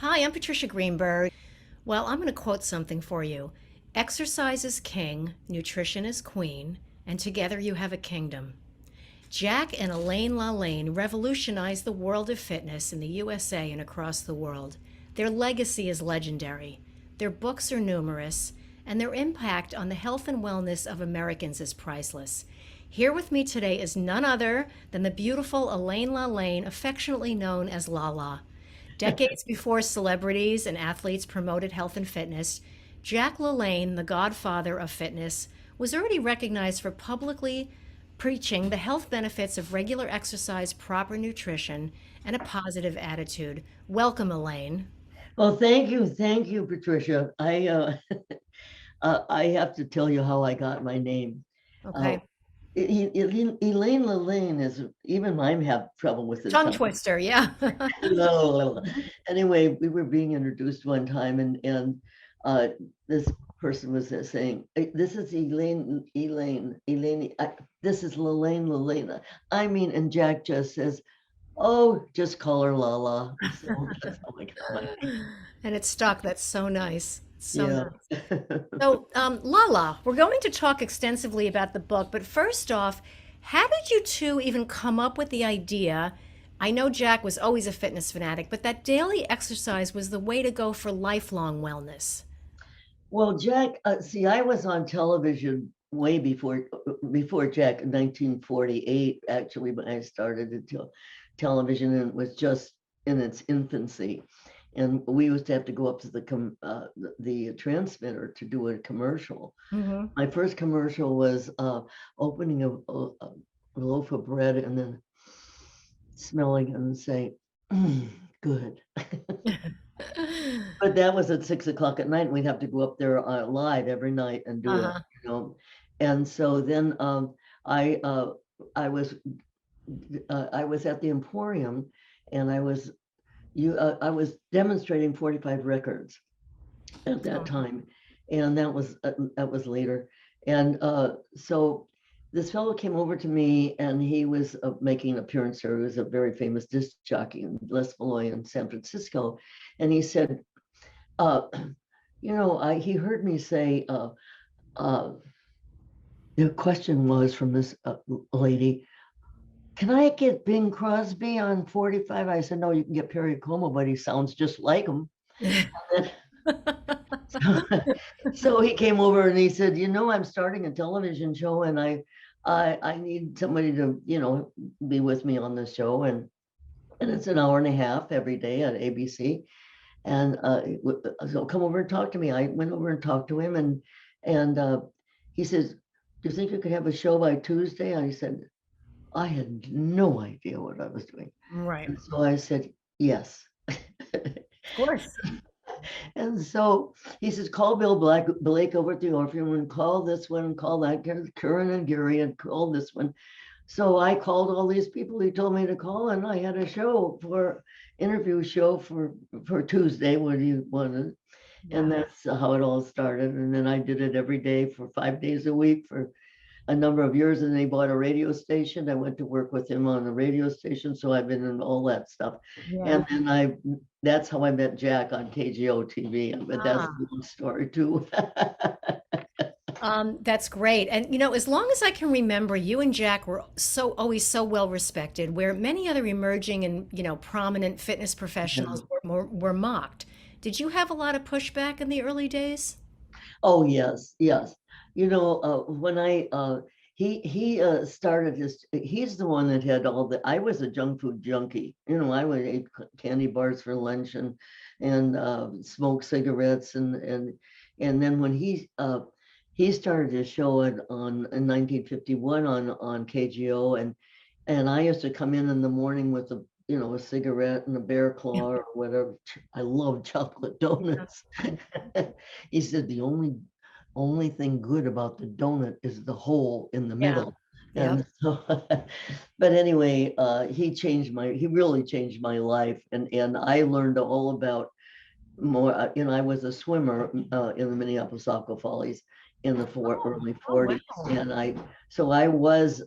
Hi, I'm Patricia Greenberg. Well, I'm going to quote something for you. Exercise is king, nutrition is queen, and together you have a kingdom. Jack and Elaine LaLanne revolutionized the world of fitness in the USA and across the world. Their legacy is legendary. Their books are numerous, and their impact on the health and wellness of Americans is priceless. Here with me today is none other than the beautiful Elaine LaLanne, affectionately known as Lala. Decades before celebrities and athletes promoted health and fitness, Jack LaLanne, the godfather of fitness, was already recognized for publicly preaching the health benefits of regular exercise, proper nutrition, and a positive attitude. Welcome, Elaine. Well, thank you, Patricia. I have to tell you how I got my name. Uh, Okay. Elaine LaLanne is even I have trouble with the Tongue tongue. twister, yeah. Anyway, we were being introduced one time, and uh, this person was saying, "This is Elaine. This is LaLanne. I mean," and Jack just says, "Oh, just call her Lala." So that's how I got my name. And it's stuck. That's so nice. So Yeah. nice. So, Lala, we're going to talk extensively about the book, but first off, how did you two even come up with the idea? I know Jack was always a fitness fanatic, but that daily exercise was the way to go for lifelong wellness. Well, Jack, see, I was on television way before Jack in 1948, actually, when I started to television, and it was just in its infancy. And we used to have to go up to the transmitter to do a commercial. Hmm. My first commercial was opening a loaf of bread and then smelling it and saying, good. But that was at 6 o'clock at night. And we'd have to go up there live every night and do it, Uh-huh. you know. And so then I I was I was at the Emporium, and I was demonstrating 45 records at that Oh, time, and that was later. And so this fellow came over to me, and he was making an appearance there. He was a very famous disc jockey in Les Malloy in San Francisco, and he said, uh, he heard me say, uh, the question was from this lady, can I get Bing Crosby on 45? I said, no, you can get Perry Como, but he sounds just like him. So he came over and he said, I'm starting a television show, and I need somebody to, be with me on the show. And it's an hour and a half every day on ABC. And so come over and talk to me. I went over and talked to him, and he says, "Do you think you could have a show by Tuesday?" I said, I had no idea what I was doing, right. and so I said, "Yes." Of course. And so he says, "Call Blake over at the Orpheum, and call this one, call that, Curran and Gary, and call this one." So I called all these people he told me to call, and I had a show for interview show for Tuesday. What do you want to? And Wow. that's how it all started. And then I did it every day for 5 days a week for a number of years. And then he bought a radio station. I went to work with him on the radio station. So I've been in all that stuff. Yeah. And then that's how I met Jack on KGO TV. But that's a Ah. long story too. That's great. And as long as I can remember, you and Jack were always so well respected, where many other emerging and, prominent fitness professionals were mocked. Did you have a lot of pushback in the early days? Oh, yes, yes. When he started he's the one that had I was a junk food junkie. I would eat candy bars for lunch and smoke cigarettes, and then when he started his show in 1951 on KGO, and I used to come in the morning with a cigarette and a bear claw or whatever. I love chocolate donuts. He said the only thing good about the donut is the hole in the Yeah. middle. Yep. And so, but anyway, he really changed my life, and I learned all about more. I was a swimmer in the Minneapolis Aqua Follies in the Oh, early oh, 40s, wow. and so I was,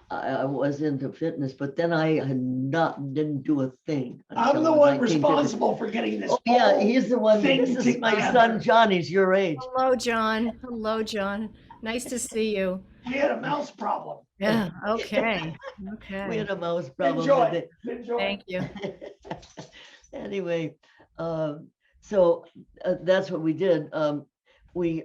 I was into fitness, but then I had didn't do a thing. I'm the one responsible for getting this. Oh yeah, he's the one. Thing This is my together. son John. He's your age. Hello, John. Hello, John. Nice to see you. We had a mouse problem. Yeah. Okay. We Okay. had a mouse problem Enjoy. with it. Enjoy. Thank you. Anyway, so that's what we did. We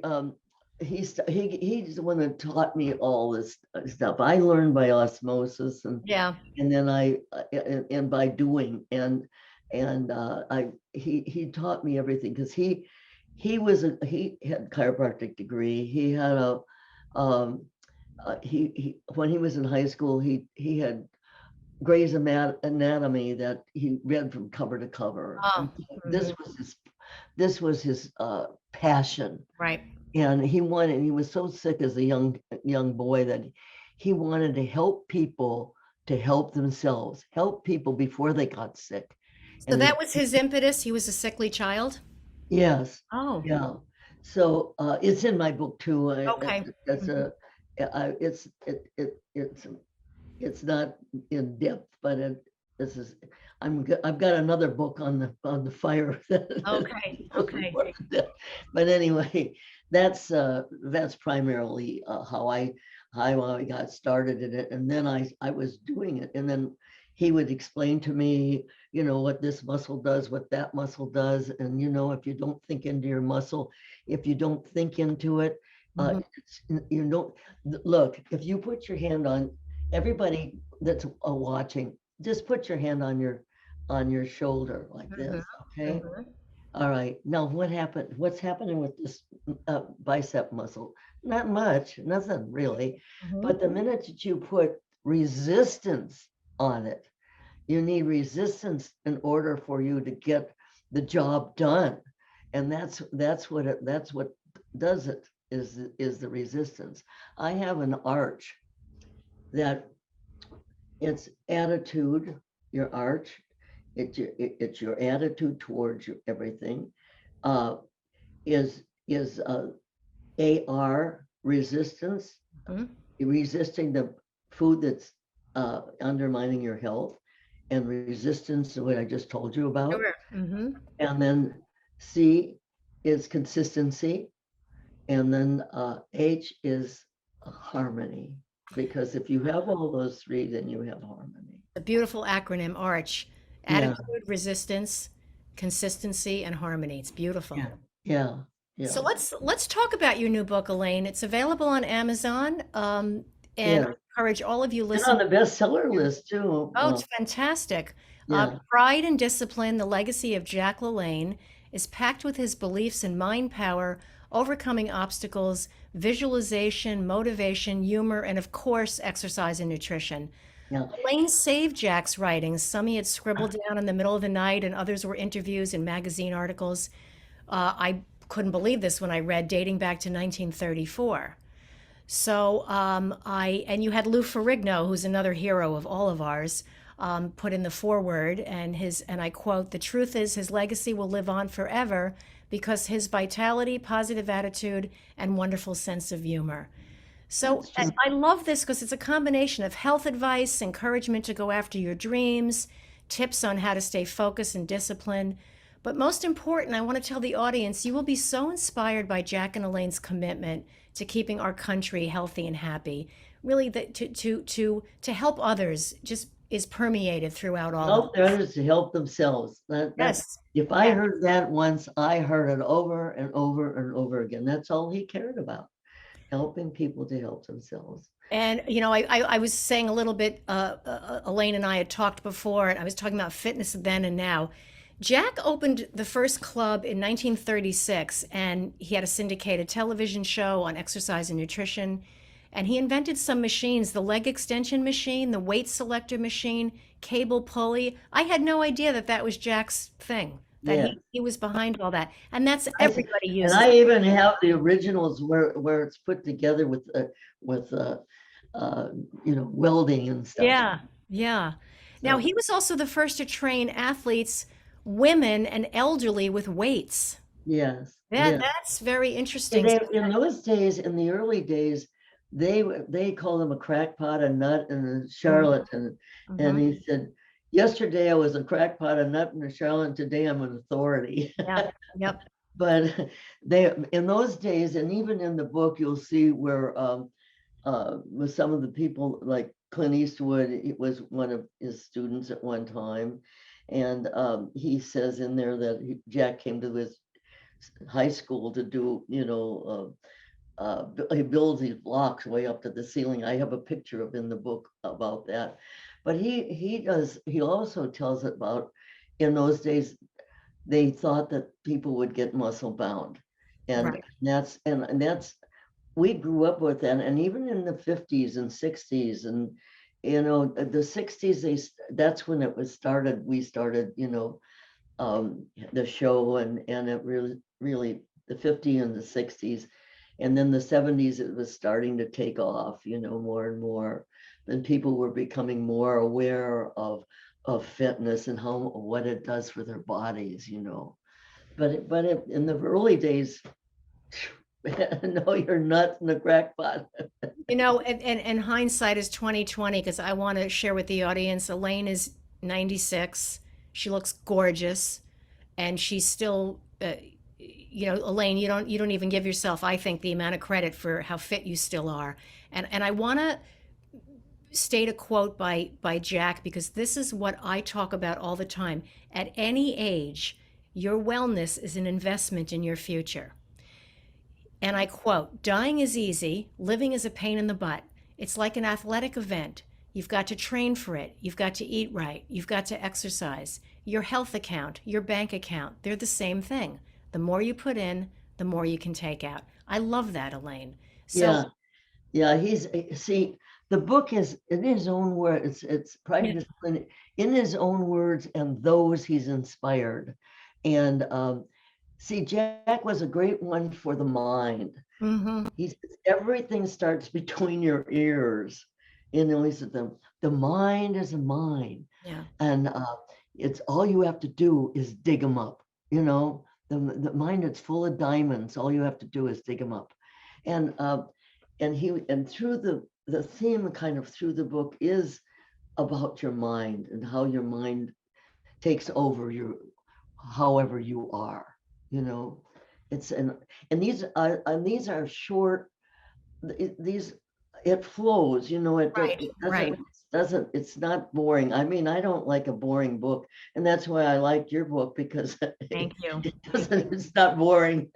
he's the one that taught me all this stuff. I learned by osmosis, Yeah. and then and by doing, and he taught me everything, because he had chiropractic degree. He had a he when he was in high school, he had Gray's Anatomy that he read from cover to cover. Oh, This was his passion, right. and he was so sick as a young boy that he wanted to help people to help themselves, help people before they got sick. So that was his impetus. He was a sickly child. Yes. Oh. Yeah. So it's in my book too. Okay. That's it's not in depth, but this is I've got another book on the fire. Okay. Okay. But anyway, that's primarily how I got started in it, and then I was doing it, and then he would explain to me, what this muscle does, what that muscle does, and if you don't think into your muscle, if you don't think into it, look, if you put your hand on, everybody that's watching, just put your hand on your shoulder like this, okay? All right, now what's happening with this bicep muscle? Not much, nothing really. But the minute that you put resistance on it, you need resistance in order for you to get the job done. And that's what does it, is the resistance. I have an arch that it's attitude, your arch, it's your attitude towards everything, is AR, resistance, resisting the food that's undermining your health, and resistance to what I just told you about. Sure. And then C is consistency, and then H is harmony. Because if you have all those three, then you have harmony. A beautiful acronym, ARCH. Attitude, resistance, consistency, and harmony. It's beautiful. Yeah. So let's talk about your new book, Elaine. It's available on Amazon, and I encourage all of you listening. And on the bestseller list too. Oh, it's fantastic. Pride and Discipline: The Legacy of Jack LaLanne is packed with his beliefs in mind power, overcoming obstacles, visualization, motivation, humor, and of course, exercise and nutrition. LaLanne saved Jack's writings. Some he had scribbled down in the middle of the night, and others were interviews and magazine articles. I couldn't believe this when I read, dating back to 1934. So and you had Lou Ferrigno, who's another hero of all of ours, put in the foreword, and I quote, "The truth is his legacy will live on forever because his vitality, positive attitude, and wonderful sense of humor." So I love this because it's a combination of health advice, encouragement to go after your dreams, tips on how to stay focused and disciplined. But most important, I want to tell the audience, you will be so inspired by Jack and Elaine's commitment to keeping our country healthy and happy. Really, to help others just is permeated throughout all. Help others to help themselves. Yes. If I heard that once, I heard it over and over and over again. That's all he cared about, helping people to help themselves. And, I was saying a little bit, Elaine and I had talked before, and I was talking about fitness then and now. Jack opened the first club in 1936, and he had a syndicated television show on exercise and nutrition. And he invented some machines, the leg extension machine, the weight selector machine, cable pulley. I had no idea that was Jack's thing, that he was behind all that. And that's everybody uses. And I even have the originals where it's put together with welding and stuff. Yeah. Now, he was also the first to train athletes, women and elderly, with weights. Yes. That's very interesting. In those days, in the early days, they called him a crackpot, a nut, and a charlatan. And Mhm. he said, yesterday I was a crackpot, a nut, and a charlatan. Today I'm an authority. Yeah. Yep. But they, in those days, and even in the book, you'll see where with some of the people like Clint Eastwood, it was one of his students at one time. And he says in there that Jack came to his high school to do, he builds these blocks way up to the ceiling. I have a picture of in the book about that. But he also tells about in those days they thought that people would get muscle bound. And Right. that's we grew up with that. And even in the 50s and 60s and the 60s, that's when it was started. We started, the show, and it really the 50s and the 60s. And then the 70s, it was starting to take off, more and more. And people were becoming more aware of fitness and what it does for their bodies, But in the early days, no, you're nuts in the crackpot. And hindsight is 2020 because I want to share with the audience. Elaine is 96. She looks gorgeous, and she's still. Elaine, you don't even give yourself, I think, the amount of credit for how fit you still are. And I want to state a quote by Jack because this is what I talk about all the time. At any age, your wellness is an investment in your future. And I quote, dying is easy, living is a pain in the butt. It's like an athletic event. You've got to train for it. You've got to eat right. You've got to exercise. Your health account, your bank account, they're the same thing. The more you put in, the more you can take out. I love that, Elaine. So, Yeah, yeah. See, the book is in his own words. It's yeah. private discipline in his own words and those he's inspired. And see, Jack was a great one for the mind. Mm-hmm. He says everything starts between your ears. He said the mind is a mind, Yeah. and it's all you have to do is dig them up. The mind that's full of diamonds. All you have to do is dig them up, and through the theme kind of through the book is about your mind and how your mind takes over you, however you are. You know, it's and these are short. These it flows. Right. It Right. doesn't. It's not boring. I mean, I don't like a boring book, and that's why I liked your book because Thank you. it doesn't. It's not boring.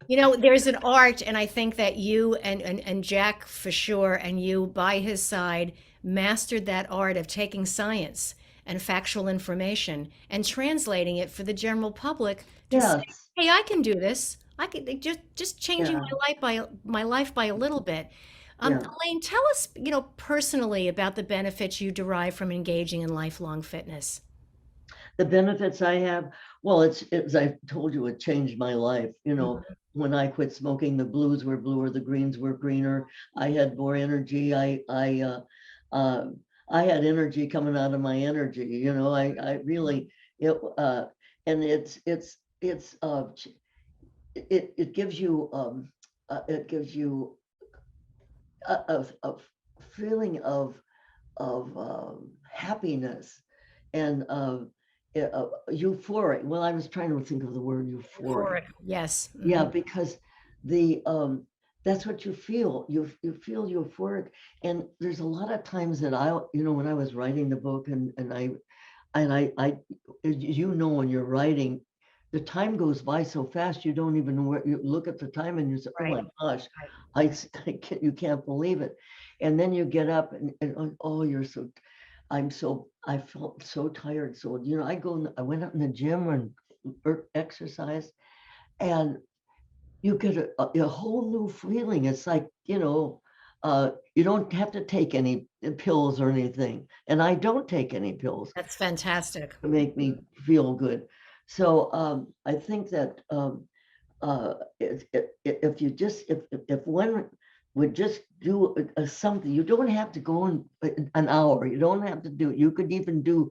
There's an art, and I think that you and Jack for sure, and you by his side, mastered that art of taking science and factual information and translating it for the general public to say, Yes. "Hey, I can do this. I can just changing Yeah. my life by a little bit." Yeah. Elaine, tell us, personally about the benefits you derive from engaging in lifelong fitness. The benefits I have, well, it's as I told you, it changed my life. Mhm. When I quit smoking, the blues were bluer, the greens were greener. I had more energy. Uh, I had energy coming out of my energy. I really it and it gives you a feeling of happiness and euphoric. Well, I was trying to think of the word euphoric. Euphoric, yes. Yeah, Mhm. because the that's what you feel. You feel euphoric, and there's a lot of times that when I was writing the book, and I when you're writing, the time goes by so fast you don't even know you look at the time and you say, oh Right, my gosh, right. you can't believe it. And then you get up and oh, I felt so tired. So, I went up in the gym and exercised, and you get a whole new feeling. It's like, you don't have to take any pills or anything. And I don't take any pills That's fantastic. to make me feel good. So I think that if you just if one would just do something, you don't have to go in an hour. You don't have to do it. You could even do,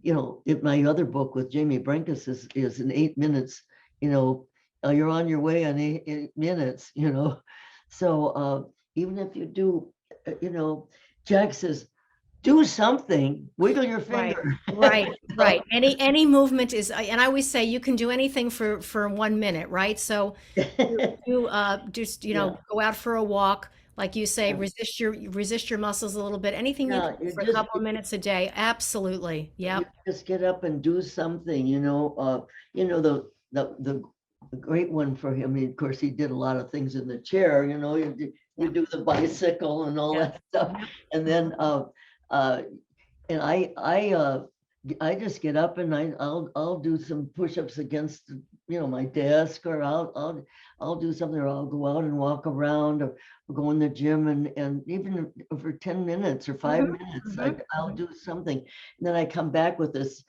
if my other book with Jamie Brenkus is in 8 minutes. You're on your way in 8 minutes. So even if you do, Jack says, do something, wiggle your Right, finger. right, right. Any movement is, and I always say you can do anything for 1 minute, right? So just Yeah, go out for a walk, like you say, yeah, resist your muscles a little bit. Anything you can yeah. do for a couple of minutes a day, absolutely. You Yep. just get up and do something, the great one for him, of course, he did a lot of things in the chair, you Yeah. do the bicycle and all Yeah. that stuff. Yep. And then, uh, and I just get up and I'll do some push-ups against, my desk, or I'll do something, or I'll go out and walk around, or go in the gym, and even for 10 minutes or 5 minutes, Mhm, I'll mhm. do something. And then I come back with this,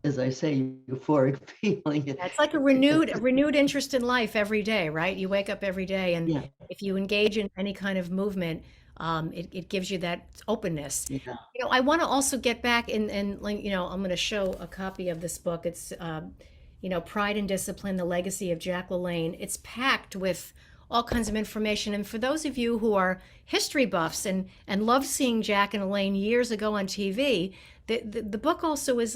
as I say, euphoric feeling. Yeah, it's like a renewed interest in life every day, right? You wake up every day, and Yeah, if you engage in any kind of movement, it gives you that openness. yeah, I want to also get back and like, I'm going to show a copy of this book. It's Pride and Discipline: The Legacy of Jack LaLanne. It's packed with all kinds of information. And for those of you who are history buffs and love seeing Jack and Elaine years ago on TV, the book also is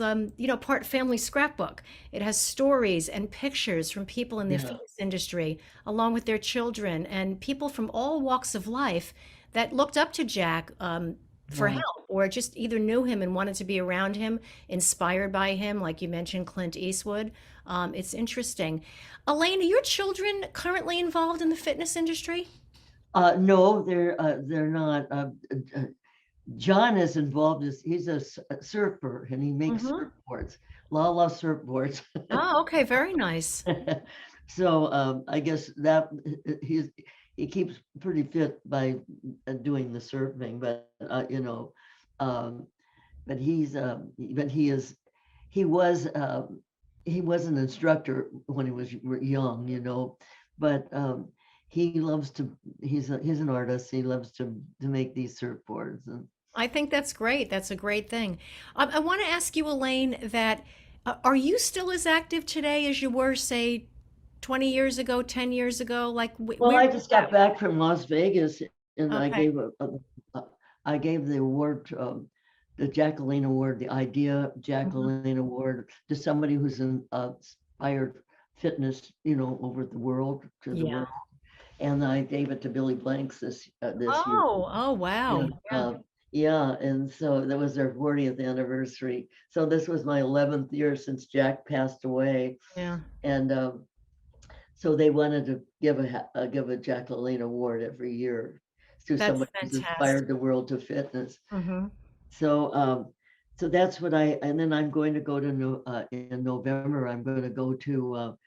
part family scrapbook. It has stories and pictures from people in the yeah, fitness industry, along with their children and people from all walks of life that looked up to Jack for yeah. help, or just either knew him and wanted to be around him, inspired by him, like you mentioned, Clint Eastwood. It's interesting. Elaine, are your children currently involved in the fitness industry? No, they're not. John is involved, he's a surfer, and he makes Hmm. surfboards, La surfboards. Oh, okay, very nice. So I guess that he keeps pretty fit by doing the surfing, but um, but he was he was an instructor when he was young, but he loves to he's an artist. He loves to make these surfboards. And I think that's great. That's a great thing. I want to ask you, Elaine, that are you still as active today as you were, say, 20 years ago, 10 years ago? Like, Well, where I are just you got back from Las Vegas, and at? Okay. I gave the award, the Jack LaLanne Award, the Idea Jack Mhm. LaLanne Award, to somebody who's inspired fitness, over the world, to the Yeah. world. And I gave it to Billy Blanks this year. Oh, Yeah, wow. Yeah. yeah, and so that was their 40th anniversary. So this was my 11th year since Jack passed away, Yeah. and so they wanted to give a Jack LaLanne Award every year to That's somebody who's inspired fantastic. the world to fitness. Hmm. So so that's what and then I'm going to go to in November. I'm going to go to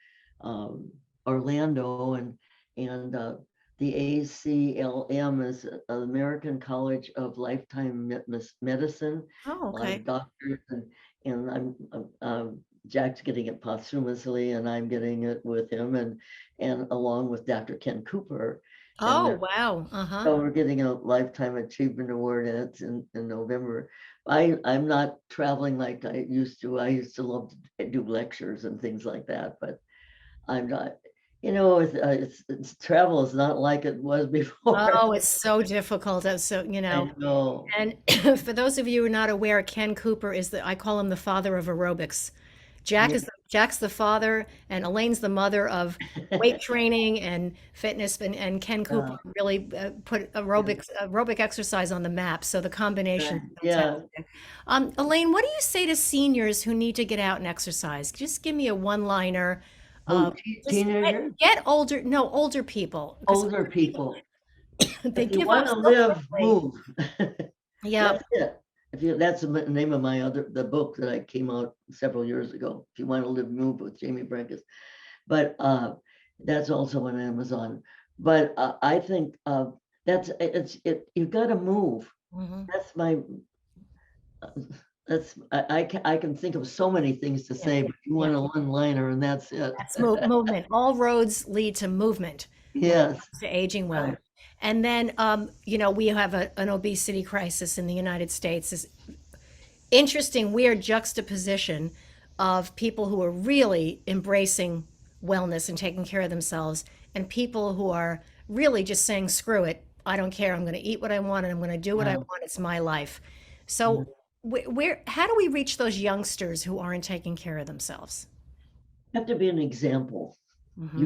Orlando, and the ACLM is American College of Lifetime Medicine. Oh, A lot okay. of doctors, and Jack's getting it posthumously, and I'm getting it with him, and along with Dr. Ken Cooper, and Oh, wow. Uh-huh. so we're getting a Lifetime Achievement Award, and it's in November. I'm not traveling like I used to. I used to love to do lectures and things like that, but I'm not. Travel is not like it was before. Oh, it's so difficult. So, I know. and for those of you who are not aware, Ken Cooper I call him the father of aerobics. Yeah. Jack's the father, and Elaine's the mother of weight training and fitness, and Ken Cooper uh, really put aerobic exercise on the map. So the combination is yeah. fantastic. Elaine, what do you say to seniors who need to get out and exercise? Just give me a one-liner. Oh, Uh, just teenager, get older, no, older people, because older people. they If you give up want to so live, quickly. move. Yeah. That's it. That's the name of the book that I came out several years ago. If you want to live, move, with Jamie Brenkis. But that's also on Amazon. But I think you've got to move. Mhm. That's my that's I can think of so many things to Yeah. say, but you Yeah. want a one-liner, and that's it. That's movement. All roads lead to movement when it Yes, comes to aging well. right. And then, we have an obesity crisis in the United States. Is interesting, weird juxtaposition of people who are really embracing wellness and taking care of themselves, and people who are really just saying, screw it. I don't care. I'm going to eat what I want and I'm going to do what I Yeah. want. It's my life. Yeah. So, how do we reach those youngsters who aren't taking care of themselves? Have to be an example. Hmm.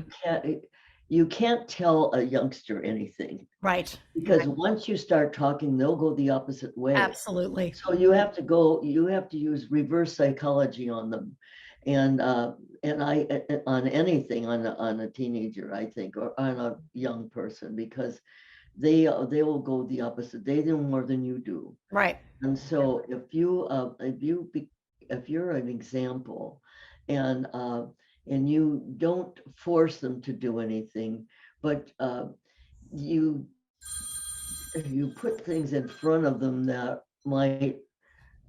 You can't tell a youngster anything Right. because Right. once you start talking, they'll go the opposite way. Absolutely. So you have to use reverse psychology on them. And on anything on a teenager, I think, or on a young person, because they will go the opposite. They do more than you do. Right. And so if you're an example, and and you don't force them to do anything, but you you put things in front of them that might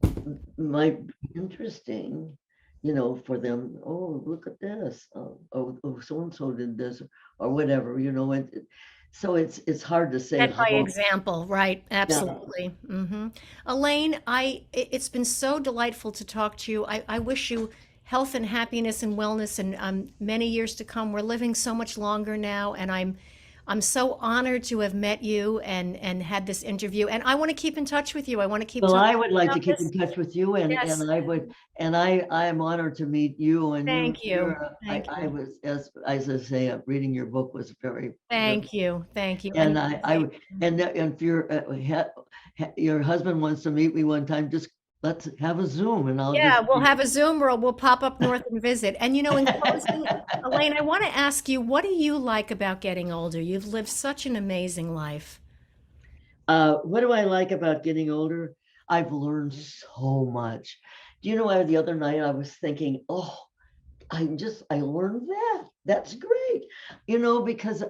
be interesting, for them. Oh, look at this. Oh, so and so did this, or whatever. So it's hard to say Set by how. example, right? Yeah. Absolutely. Elaine, it's been so delightful to talk to you. I wish you health and happiness and wellness and many years to come. We're living so much longer now, and I'm so honored to have met you and had this interview. And I want to keep in touch with you. I want to keep Well, talking I would like about to keep this. in touch with you, and Yes. I am honored to meet you. And Thank you. Thank I you. was, as I say, reading your book was very, very. Thank you. Thank you. And and if your husband wants to meet me one time, just let's have a Zoom, and I'll Yeah, just. we'll have a Zoom or we'll pop up north and visit. And in closing, Elaine, I want to ask you, what do you like about getting older? You've lived such an amazing life. What do I like about getting older? I've learned so much. Do you know, the other night I was thinking, oh, I learned that. That's great, because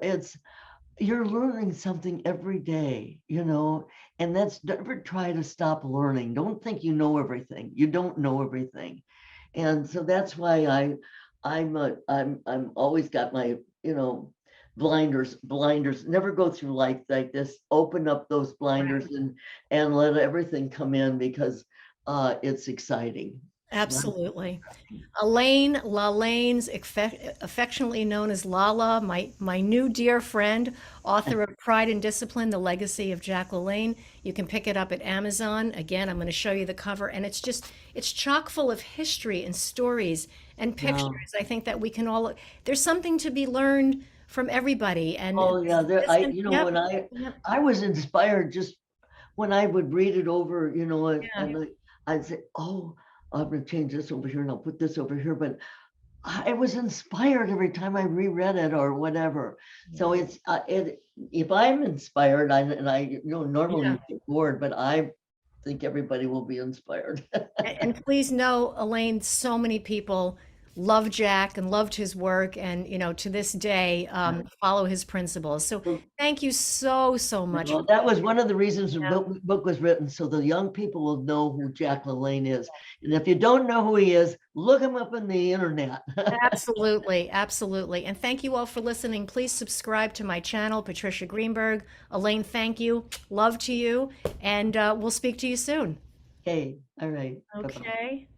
you're learning something every day, and that's, never try to stop learning. Don't think you know everything. You don't know everything. And so that's why I'm always got my, blinders, never go through life like this. Open up those blinders Right. and let everything come in, because it's exciting. Absolutely. Elaine LaLanne's affectionately known as Lala, my new dear friend, author of Pride and Discipline, The Legacy of Jack LaLanne. You can pick it up at Amazon. Again, I'm going to show you the cover, and it's chock full of history and stories and Wow. pictures. I think that we can all, there's something to be learned from everybody. And Oh yeah, yep, when yep, I was inspired just when I would read it over, yeah. and I'd say, oh, I'm gonna change this over here and I'll put this over here. But I was inspired every time I reread it or whatever. So Yeah. if I'm inspired, and I normally Yeah. get bored, but I think everybody will be inspired. And please know, Elaine, so many people love Jack and loved his work, and to this day follow his principles. So thank you so, so much for Well, that was one of the reasons the that. book was written, so the young people will know who Jack LaLanne is. And if you don't know who he is, look him up on the internet. Absolutely, absolutely. And thank you all for listening. Please subscribe to my channel, Patricia Greenberg. Elaine, thank you. Love to you, and we'll speak to you soon. Okay, all right. Bye-bye. Okay.